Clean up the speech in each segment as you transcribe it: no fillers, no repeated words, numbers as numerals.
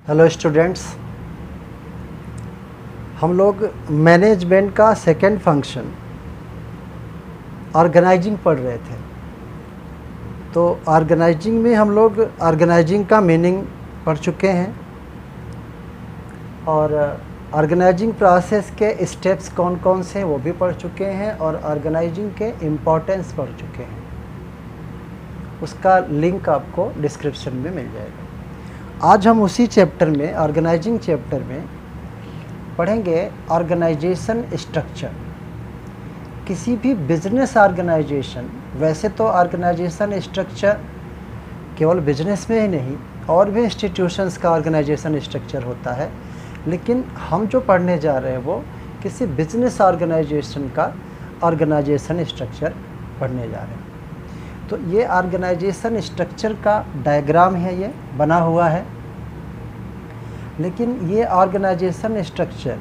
Hello students, हम लोग management का सेकंड फंक्शन ऑर्गेनाइजिंग पढ़ रहे थे। तो ऑर्गेनाइजिंग में हम लोग ऑर्गेनाइजिंग का मीनिंग पढ़ चुके हैं और ऑर्गेनाइजिंग प्रोसेस के स्टेप्स कौन कौन से वो भी पढ़ चुके हैं और ऑर्गेनाइजिंग के इम्पोर्टेंस पढ़ चुके हैं। उसका लिंक आपको डिस्क्रिप्शन में मिल जाएगा। आज हम उसी चैप्टर में, ऑर्गेनाइजिंग चैप्टर में पढ़ेंगे ऑर्गेनाइजेशन स्ट्रक्चर। किसी भी बिजनेस ऑर्गेनाइजेशन, वैसे तो ऑर्गेनाइजेशन स्ट्रक्चर केवल बिजनेस में ही नहीं और भी इंस्टीट्यूशंस का ऑर्गेनाइजेशन स्ट्रक्चर होता है, लेकिन हम जो पढ़ने जा रहे हैं वो किसी बिजनेस ऑर्गेनाइजेशन का ऑर्गेनाइजेशन स्ट्रक्चर पढ़ने जा रहे हैं। तो ये ऑर्गेनाइजेशन स्ट्रक्चर का डायग्राम है, ये बना हुआ है। लेकिन ये ऑर्गेनाइजेशन स्ट्रक्चर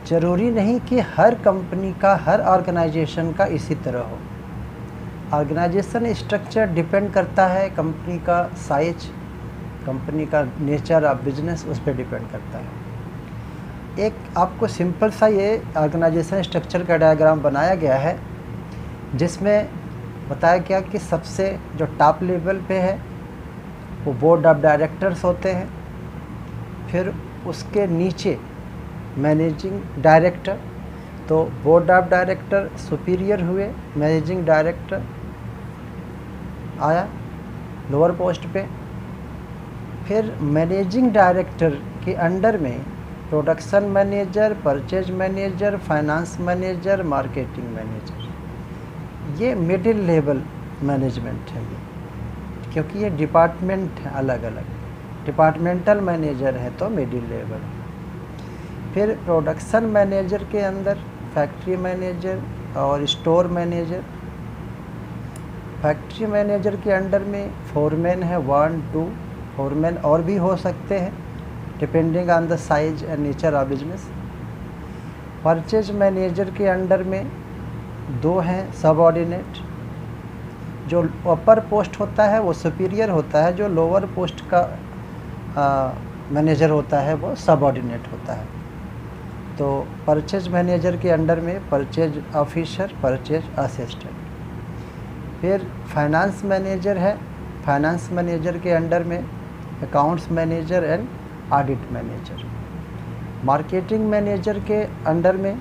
ज़रूरी नहीं कि हर कंपनी का, हर ऑर्गेनाइजेशन का इसी तरह हो। ऑर्गेनाइजेशन स्ट्रक्चर डिपेंड करता है कंपनी का साइज, कंपनी का नेचर ऑफ बिजनेस, उस पर डिपेंड करता है। एक आपको सिंपल सा ये ऑर्गेनाइजेशन स्ट्रक्चर का डायग्राम बनाया गया है, जिसमें बताया गया कि सबसे जो टॉप लेवल पे है वो बोर्ड ऑफ डायरेक्टर्स होते हैं। फिर उसके नीचे मैनेजिंग डायरेक्टर, तो बोर्ड ऑफ डायरेक्टर सुपीरियर हुए, मैनेजिंग डायरेक्टर आया लोअर पोस्ट पे। फिर मैनेजिंग डायरेक्टर के अंडर में production manager, purchase manager, finance manager, marketing manager, ये मिडिल लेवल मैनेजमेंट है ये, क्योंकि ये डिपार्टमेंट है अलग अलग। डिपार्टमेंटल मैनेजर है तो मिडिल लेवल। फिर प्रोडक्शन मैनेजर के अंदर फैक्ट्री मैनेजर और स्टोर मैनेजर। फैक्ट्री मैनेजर के अंडर में फोरमैन है, 1, 2 फोरमैन और भी हो सकते हैं depending on the size and nature of business. Purchase manager के अंडर में 2 हैं सबऑर्डिनेट। जो अपर पोस्ट होता है वो सुपीरियर होता है, जो लोअर पोस्ट का मैनेजर होता है वो सबऑर्डिनेट होता है। तो परचेज मैनेजर के अंडर में परचेज ऑफिसर, परचेज असिस्टेंट। फिर फाइनेंस मैनेजर है, फाइनेंस मैनेजर के अंडर में accounts manager and audit manager. Marketing manager के अंडर में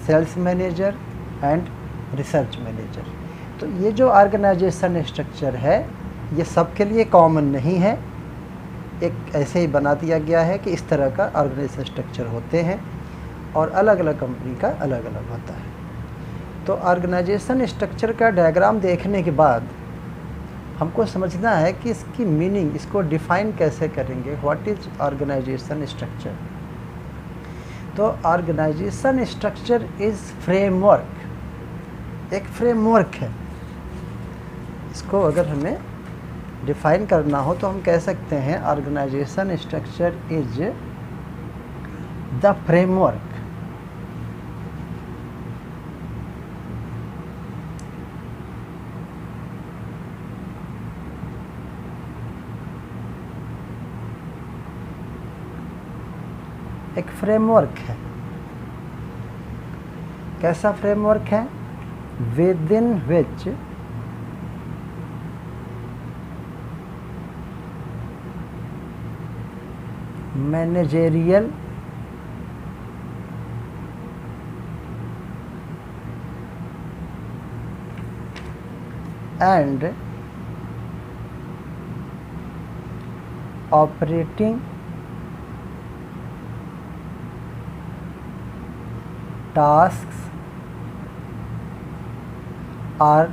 sales manager and research manager. तो ये जो ऑर्गेनाइजेशन स्ट्रक्चर है ये सबके लिए कॉमन नहीं है, एक ऐसे ही बना दिया गया है कि इस तरह का ऑर्गेनाइजेशन स्ट्रक्चर होते हैं और अलग अलग कंपनी का अलग अलग होता है। तो ऑर्गेनाइजेशन स्ट्रक्चर का डायग्राम देखने के बाद हमको समझना है कि इसकी मीनिंग, इसको डिफाइन कैसे करेंगे, व्हाट इज ऑर्गेनाइजेशन स्ट्रक्चर। तो ऑर्गेनाइजेशन स्ट्रक्चर इज फ्रेमवर्क, एक फ्रेमवर्क है। इसको अगर हमें डिफाइन करना हो तो हम कह सकते हैं organisation structure is the framework एक फ्रेमवर्क है। कैसा फ्रेमवर्क है? within which managerial and operating tasks are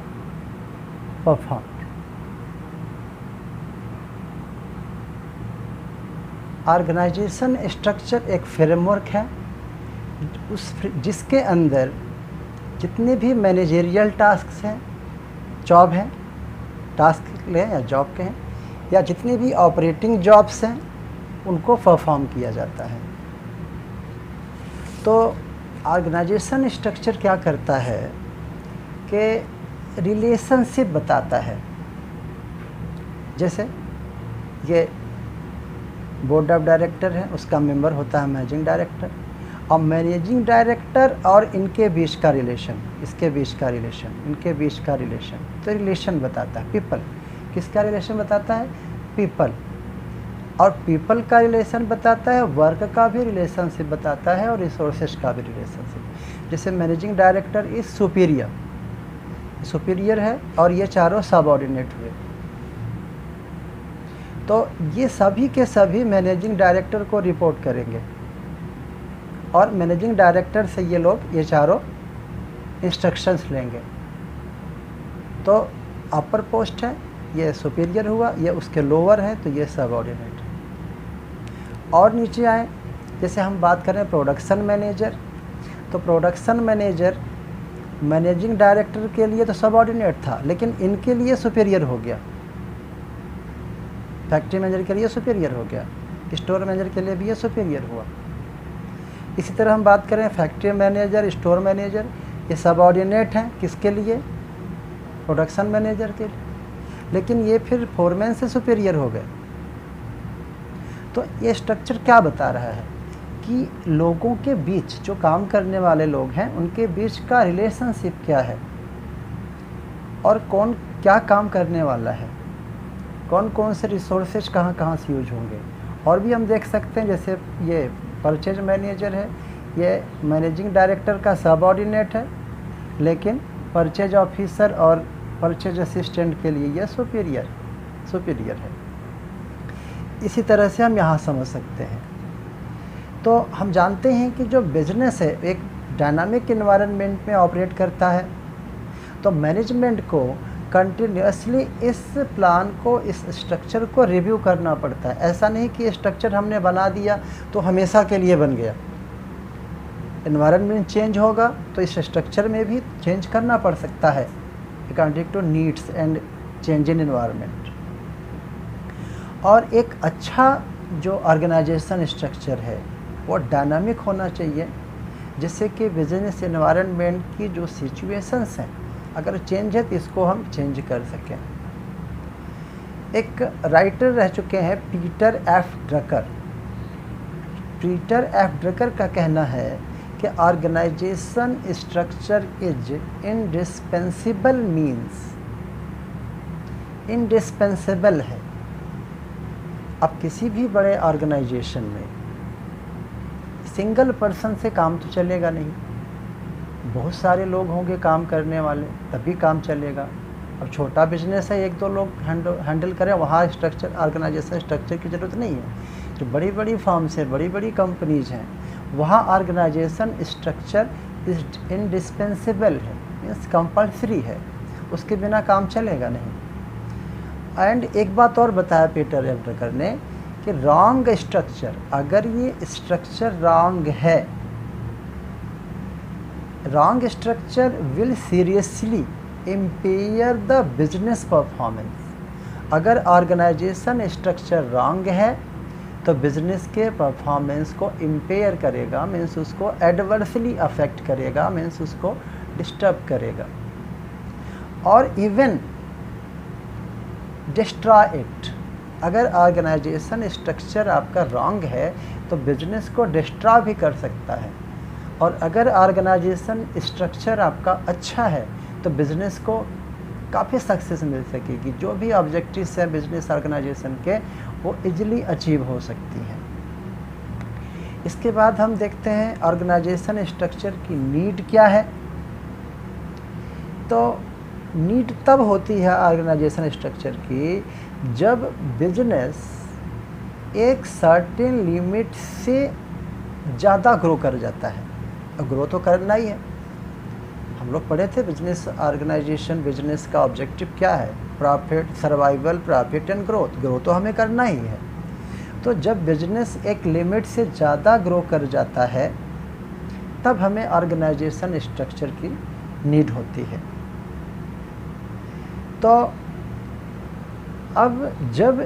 performed। Organisation structure एक फ्रेमवर्क है जिसके अंदर जितने भी मैनेजरियल टास्क हैं, जॉब हैं, टास्क लें या जॉब के हैं, या जितने भी ऑपरेटिंग जॉब्स हैं उनको परफॉर्म किया जाता है। तो ऑर्गेनाइजेशन स्ट्रक्चर क्या करता है कि रिलेशनशिप बताता है। जैसे ये बोर्ड ऑफ डायरेक्टर है, उसका मेंबर होता है मैनेजिंग डायरेक्टर। और मैनेजिंग डायरेक्टर और इनके बीच का रिलेशन, इसके बीच का रिलेशन, इनके बीच का रिलेशन, तो रिलेशन बताता है पीपल। किसका रिलेशन बताता है? पीपल। और पीपल का रिलेशन बताता है, वर्क का भी रिलेशनशिप बताता है, और रिसोर्सेज का भी रिलेशनशिप। जैसे मैनेजिंग डायरेक्टर इज सुपीरियर है, और ये चारों सबऑर्डिनेट हुए। तो ये सभी के सभी मैनेजिंग डायरेक्टर को रिपोर्ट करेंगे, और मैनेजिंग डायरेक्टर से ये चारों इंस्ट्रक्शंस लेंगे। तो अपर पोस्ट है, ये सुपीरियर हुआ, ये उसके लोअर है, तो ये सबऑर्डिनेट है। और नीचे आए, जैसे हम बात करें प्रोडक्शन मैनेजर, तो प्रोडक्शन मैनेजर मैनेजिंग डायरेक्टर के लिए तो सबऑर्डिनेट था, लेकिन इनके लिए सुपीरियर हो गया। फैक्ट्री मैनेजर के लिए सुपीरियर हो गया, स्टोर मैनेजर के लिए भी ये सुपीरियर हुआ। इसी तरह हम बात करें फैक्ट्री मैनेजर, स्टोर मैनेजर, ये सबऑर्डिनेट हैं किसके लिए? प्रोडक्शन मैनेजर के लिए, लेकिन ये फिर फोरमैन से सुपीरियर हो गए। तो ये स्ट्रक्चर क्या बता रहा है कि लोगों के बीच, जो काम करने वाले लोग हैं, उनके बीच का रिलेशनशिप क्या है, और कौन क्या काम करने वाला है, कौन कौन से रिसोर्सेज कहाँ कहाँ से यूज होंगे। और भी हम देख सकते हैं, जैसे ये परचेज मैनेजर है, ये मैनेजिंग डायरेक्टर का सबऑर्डिनेट है, लेकिन परचेज ऑफिसर और परचेज असिस्टेंट के लिए ये सुपीरियर है। इसी तरह से हम यहाँ समझ सकते हैं। तो हम जानते हैं कि जो बिजनेस है एक डायनामिक एनवायरनमेंट में ऑपरेट करता है, तो मैनेजमेंट को कंटिन्यूसली इस प्लान को, इस स्ट्रक्चर को रिव्यू करना पड़ता है। ऐसा नहीं कि स्ट्रक्चर हमने बना दिया तो हमेशा के लिए बन गया। एनवायरनमेंट चेंज होगा तो इस स्ट्रक्चर में भी चेंज करना पड़ सकता है, according to needs and change in environment. और एक अच्छा जो ऑर्गेनाइजेशन स्ट्रक्चर है वो डायनामिक होना चाहिए, जिससे कि बिजनेस एनवायरनमेंट की जो सिचुएशंस हैं, अगर चेंज है तो इसको हम चेंज कर सकें। एक राइटर रह चुके हैं Peter F Drucker. Peter F Drucker का कहना है कि organisation structure is indispensable, means indispensable है। अब किसी भी बड़े ऑर्गेनाइजेशन में सिंगल पर्सन से काम तो चलेगा नहीं, बहुत सारे लोग होंगे काम करने वाले, तभी काम चलेगा। अब छोटा बिजनेस है, एक दो लोग हैंडल करें, वहाँ स्ट्रक्चर, ऑर्गेनाइजेशन स्ट्रक्चर की ज़रूरत नहीं है। जो बड़ी बड़ी फर्म्स हैं, बड़ी बड़ी कंपनीज हैं, वहाँ ऑर्गेनाइजेशन स्ट्रक्चर इंडिस्पेंसिबल है, मीन्स कंपल्सरी है, उसके बिना काम चलेगा नहीं। एंड एक बात और बताया पीटर एफ ड्रकर ने कि रॉन्ग स्ट्रक्चर, अगर ये स्ट्रक्चर रॉन्ग है, wrong structure will seriously impair the business performance. अगर ऑर्गेनाइजेशन स्ट्रक्चर रॉन्ग है तो बिजनेस के परफॉर्मेंस को इम्पेयर करेगा, मीन्स उसको एडवर्सली अफेक्ट करेगा, मीन्स उसको डिस्टर्ब करेगा, और इवन डिस्ट्रॉय इट। अगर ऑर्गेनाइजेशन स्ट्रक्चर आपका रॉन्ग है तो बिजनेस को डिस्ट्रॉय भी कर सकता है, और अगर ऑर्गेनाइजेशन स्ट्रक्चर आपका अच्छा है तो बिजनेस को काफ़ी सक्सेस मिल सकेगी। जो भी ऑब्जेक्टिव्स हैं बिजनेस ऑर्गेनाइजेशन के, वो इजीली अचीव हो सकती हैं। इसके बाद हम देखते हैं ऑर्गेनाइजेशन स्ट्रक्चर की नीड क्या है। तो नीड तब होती है ऑर्गेनाइजेशन स्ट्रक्चर की जब बिजनेस एक सर्टेन लिमिट से ज़्यादा ग्रो कर जाता है। और ग्रो तो करना ही है, हम लोग पढ़े थे बिजनेस ऑर्गेनाइजेशन, बिजनेस का ऑब्जेक्टिव क्या है? Profit, survival, profit and growth. Grow तो हमें करना ही है। तो जब बिजनेस एक लिमिट से ज़्यादा ग्रो कर जाता है तब हमें ऑर्गेनाइजेशन स्ट्रक्चर की नीड होती है। तो अब जब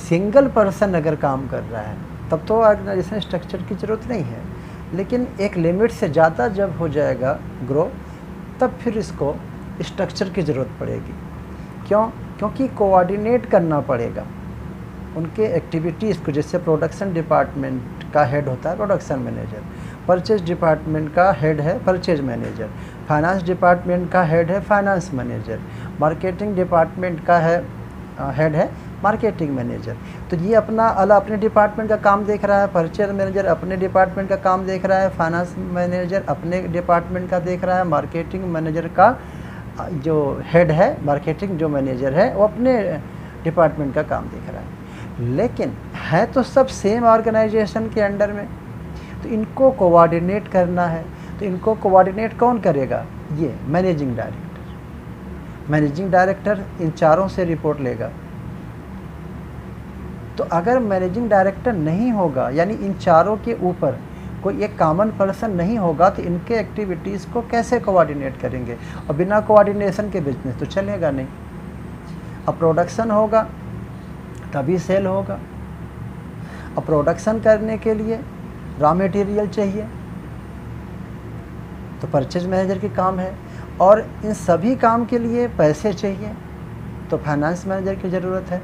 सिंगल पर्सन अगर काम कर रहा है तब तो ऑर्गेनाइजेशन स्ट्रक्चर की ज़रूरत नहीं है, लेकिन एक लिमिट से ज़्यादा जब हो जाएगा ग्रो तब फिर इसको स्ट्रक्चर की ज़रूरत पड़ेगी। क्यों? क्योंकि कोऑर्डिनेट करना पड़ेगा। उनके एक्टिविटीज़ को, जैसे प्रोडक्शन डिपार्टमेंट का हेड होता है प्रोडक्शन मैनेजर, परचेज डिपार्टमेंट का हेड है परचेज मैनेजर, फाइनेंस डिपार्टमेंट का हेड है फाइनेंस मैनेजर, मार्केटिंग डिपार्टमेंट का हेड है मार्केटिंग मैनेजर। तो ये अपने डिपार्टमेंट का काम देख रहा है, परचेज मैनेजर अपने डिपार्टमेंट का काम देख रहा है, फाइनेंस मैनेजर अपने डिपार्टमेंट का देख रहा है, मार्केटिंग मैनेजर का जो हेड है मार्केटिंग जो मैनेजर है वो अपने डिपार्टमेंट का काम देख रहा है। लेकिन है तो सब सेम ऑर्गेनाइजेशन के अंडर में, तो इनको कोऑर्डिनेट करना है। तो इनको कोऑर्डिनेट कौन करेगा? ये managing director. Managing director in चारों से रिपोर्ट लेगा। तो अगर मैनेजिंग डायरेक्टर नहीं होगा, यानी इन चारों के ऊपर कोई एक कॉमन पर्सन नहीं होगा, तो इनके एक्टिविटीज़ को कैसे कोऑर्डिनेट करेंगे? और बिना कोऑर्डिनेशन के बिजनेस तो चलेगा नहीं। अब प्रोडक्शन होगा तभी सेल होगा। अब प्रोडक्शन करने के लिए रॉ मटेरियल चाहिए, तो परचेज मैनेजर की काम है। और इन सभी काम के लिए पैसे चाहिए, तो फाइनेंस मैनेजर की ज़रूरत है।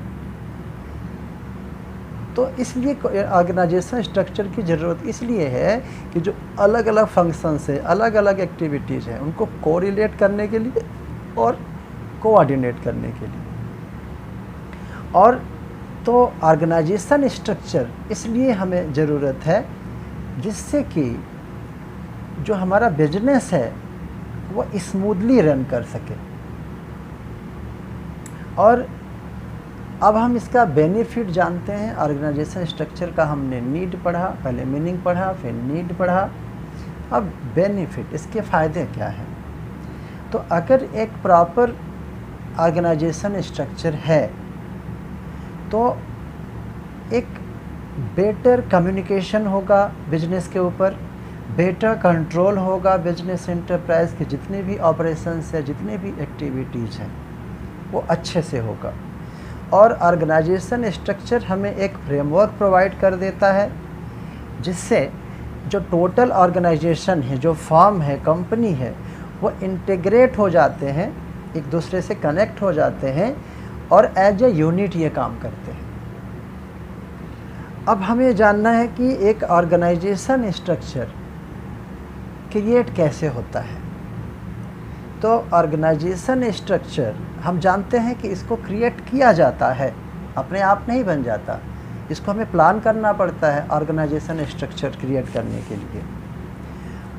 तो इसलिए ऑर्गेनाइजेशन स्ट्रक्चर की ज़रूरत इसलिए है कि जो अलग अलग फंक्शंस है, अलग अलग एक्टिविटीज़ हैं, उनको कोरिलेट करने के लिए और कोऑर्डिनेट करने के लिए। और तो ऑर्गेनाइजेशन स्ट्रक्चर इसलिए हमें ज़रूरत है जिससे कि जो हमारा बिजनेस है वो स्मूथली रन कर सके। और अब हम इसका बेनिफिट जानते हैं। ऑर्गेनाइजेशन स्ट्रक्चर का हमने नीड पढ़ा, पहले मीनिंग पढ़ा, फिर नीड पढ़ा। अब बेनिफिट, इसके फ़ायदे क्या हैं? तो अगर एक प्रॉपर ऑर्गेनाइजेशन स्ट्रक्चर है तो एक बेटर कम्युनिकेशन होगा बिजनेस के ऊपर, बेटर कंट्रोल होगा बिजनेस एंटरप्राइज के जितने भी ऑपरेशंस है, जितने भी एक्टिविटीज़ हैं वो अच्छे से होगा। और ऑर्गेनाइजेशन स्ट्रक्चर हमें एक फ्रेमवर्क प्रोवाइड कर देता है जिससे जो टोटल ऑर्गेनाइजेशन है, जो फर्म है, कंपनी है, वो इंटीग्रेट हो जाते हैं, एक दूसरे से कनेक्ट हो जाते हैं और एज ए यूनिट ये काम करते हैं। अब हमें जानना है कि एक ऑर्गेनाइजेशन स्ट्रक्चर क्रिएट कैसे होता है। तो ऑर्गेनाइजेशन स्ट्रक्चर हम जानते हैं कि इसको क्रिएट किया जाता है, अपने आप नहीं बन जाता। इसको हमें प्लान करना पड़ता है ऑर्गेनाइजेशन स्ट्रक्चर क्रिएट करने के लिए।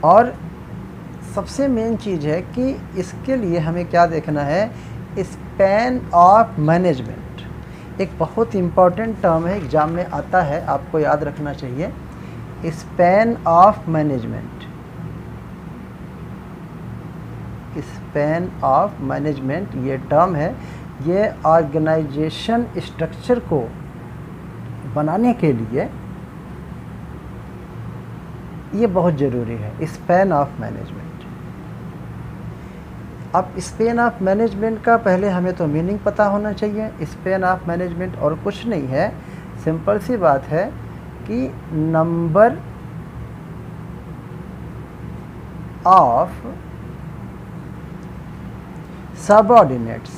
और सबसे मेन चीज़ है कि इसके लिए हमें क्या देखना है, स्पैन ऑफ मैनेजमेंट। एक बहुत इम्पॉर्टेंट टर्म है, एग्ज़ाम में आता है, आपको याद रखना चाहिए। Span of management, span of management ये टर्म है, ये ऑर्गेनाइजेशन स्ट्रक्चर को बनाने के लिए ये बहुत ज़रूरी है, स्पैन ऑफ मैनेजमेंट। अब स्पैन ऑफ मैनेजमेंट का पहले हमें तो मीनिंग पता होना चाहिए। स्पैन ऑफ मैनेजमेंट और कुछ नहीं है, सिंपल सी बात है कि number of subordinates,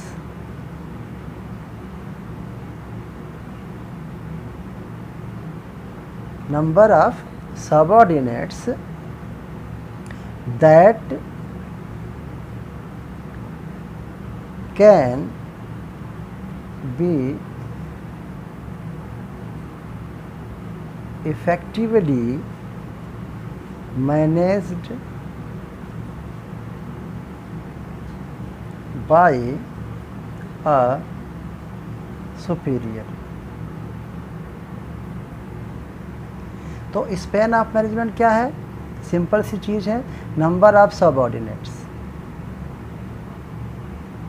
number of subordinates that can be effectively managed by a superior। तो स्पैन ऑफ मैनेजमेंट क्या है? सिंपल सी चीज़ है, नंबर ऑफ सबऑर्डिनेट्स।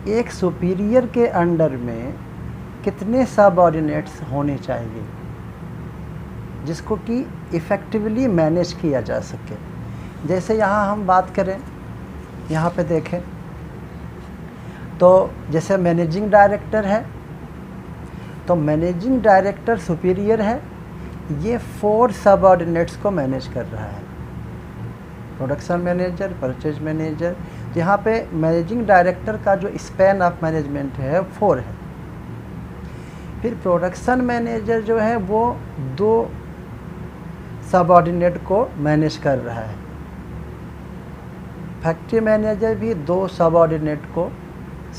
एक सुपीरियर के अंडर में कितने सबऑर्डिनेट्स होने चाहिए जिसको कि इफ़ेक्टिवली मैनेज किया जा सके। जैसे यहाँ हम बात करें, यहाँ पे देखें तो जैसे मैनेजिंग डायरेक्टर है, तो मैनेजिंग डायरेक्टर सुपीरियर है, ये 4 सबऑर्डिनेट्स को मैनेज कर रहा है, प्रोडक्शन मैनेजर, परचेज मैनेजर। यहाँ पे मैनेजिंग डायरेक्टर का जो स्पैन ऑफ मैनेजमेंट है 4 है। फिर प्रोडक्शन मैनेजर जो है वो 2 सबऑर्डिनेट को मैनेज कर रहा है। फैक्ट्री मैनेजर भी 2 सबऑर्डिनेट को,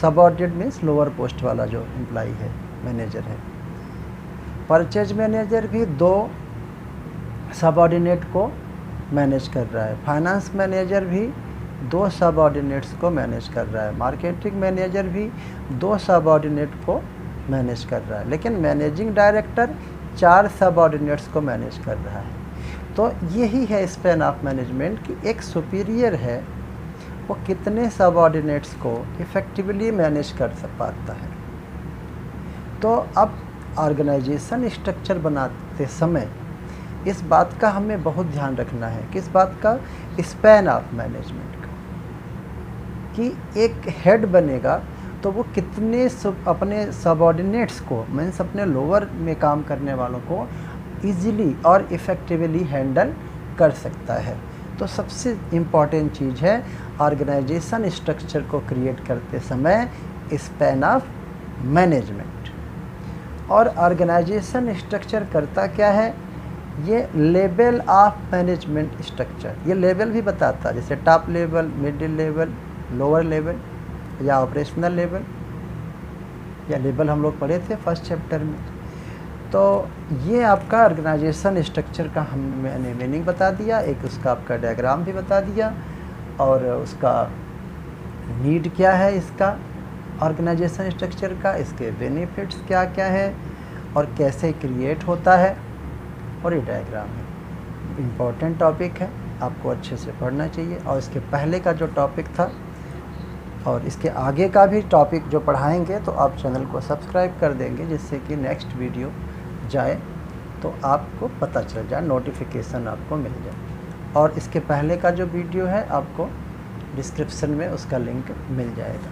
सबऑर्डिनेट मीन्स लोअर पोस्ट वाला जो एम्प्लाई है, मैनेजर है। परचेज मैनेजर भी 2 सबऑर्डिनेट को मैनेज कर रहा है। फाइनेंस मैनेजर भी 2 सबऑर्डिनेट्स को मैनेज कर रहा है। मार्केटिंग मैनेजर भी 2 सबऑर्डिनेट को मैनेज कर रहा है। लेकिन मैनेजिंग डायरेक्टर 4 सबऑर्डिनेट्स को मैनेज कर रहा है। तो यही है स्पैन ऑफ मैनेजमेंट कि एक सुपीरियर है वो कितने सबऑर्डिनेट्स को इफ़ेक्टिवली मैनेज कर पाता है। तो अब ऑर्गेनाइजेशन स्ट्रक्चर बनाते समय इस बात का हमें बहुत ध्यान रखना है। किस बात का? स्पैन ऑफ मैनेजमेंट का, कि एक हेड बनेगा तो वो कितने अपने सबऑर्डिनेट्स को, मीन्स अपने लोअर में काम करने वालों को इजीली और इफ़ेक्टिवली हैंडल कर सकता है। तो सबसे इम्पॉर्टेंट चीज़ है ऑर्गेनाइजेशन स्ट्रक्चर को क्रिएट करते समय स्पैन ऑफ मैनेजमेंट। और ऑर्गेनाइजेशन स्ट्रक्चर करता क्या है? ये लेवल ऑफ मैनेजमेंट स्ट्रक्चर, ये लेवल भी बताता है, जैसे top level, middle level, lower level या ऑपरेशनल लेवल, या लेवल हम लोग पढ़े थे फर्स्ट चैप्टर में। तो ये आपका ऑर्गेनाइजेशन स्ट्रक्चर का मैंने मीनिंग बता दिया, एक उसका आपका डायग्राम भी बता दिया, और उसका नीड क्या है इसका ऑर्गेनाइजेशन स्ट्रक्चर का, इसके बेनिफिट्स क्या क्या है और कैसे क्रिएट होता है, और ये डायग्राम है। इम्पॉर्टेंट टॉपिक है, आपको अच्छे से पढ़ना चाहिए। और इसके पहले का जो टॉपिक था और इसके आगे का भी टॉपिक जो पढ़ाएंगे तो आप चैनल को सब्सक्राइब कर देंगे, जिससे कि नेक्स्ट वीडियो जाए तो आपको पता चल जाए, नोटिफिकेशन आपको मिल जाए। और इसके पहले का जो वीडियो है आपको डिस्क्रिप्शन में उसका लिंक मिल जाएगा।